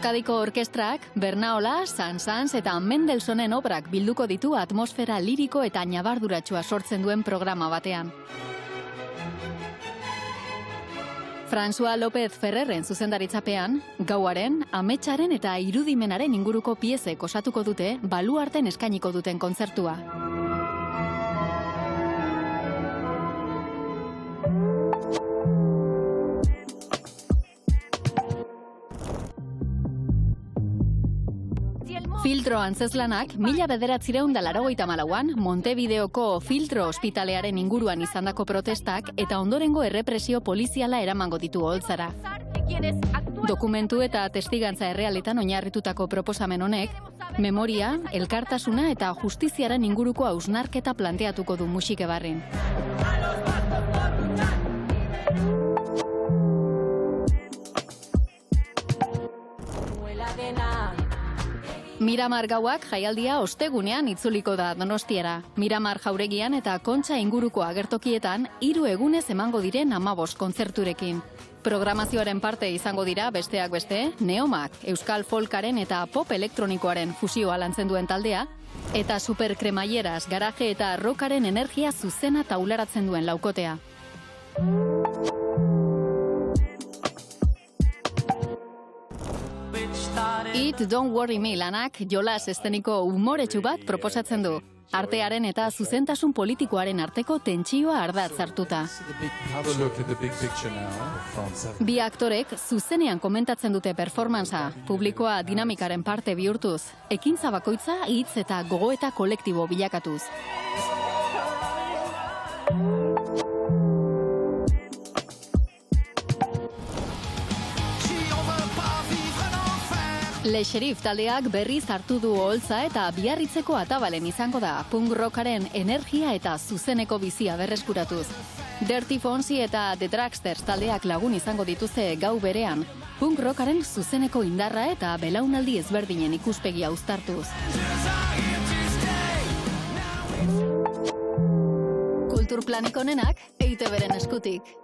Euskadiko orkestrak, Bernaola, Saint-Saëns eta Mendelsonen obrak bilduko ditu atmosfera liriko eta ñabarduratsua sortzen duen programa batean. François López Ferrerren zuzendaritzapean, gauaren, ametsaren eta irudimenaren inguruko piezek osatuko dute baluarten eskainiko duten kontzertua. Filtro antzezlanak 1984an Montevideoko Filtro ospitalearen inguruan izandako protestak eta ondorengo errepresio poliziala eramango ditu oholtzara. Dokumentu eta testigantza errealetan oinarritutako proposamen honek, memoria, elkartasuna eta justiziaren inguruko hausnarketa planteatuko du musikebarrin. Miramar gauak jaialdia ostegunean itzuliko da Donostiara. Miramar jauregian eta Kontxa inguruko agertokietan 3 egunez emango diren 15 kontzerturekin. Programazioaren parte izango dira besteak beste, Neomak, euskal folkaren eta pop elektronikoaren fusioa lantzen duen taldea, eta superkremaieras, garaje eta rockaren energia zuzena taularatzen duen laukotea. It Don't Worry Me lanak jolas eszeniko umoretsu bat proposatzen du. Artearen eta zuzentasun politikoaren arteko tentsioa ardatz hartuta. Bi aktorek zuzenean komentatzen dute performanza, publikoa dinamikaren parte bihurtuz, ekintza bakoitza hitz eta gogoeta kolektibo bilakatuz. Le Sheriff taldeak berriz hartu du oholtza eta Biarritzeko Atabalen izango da punk rockaren energia eta zuzeneko bizia berreskuratuz. Dirty Fonsi eta The Dragsters taldeak lagun izango dituzte gau berean, punk rockaren zuzeneko indarra eta belaunaldi ezberdinen ikuspegia uztartuz. Kulturplanik onenak EITB-ren eskutik.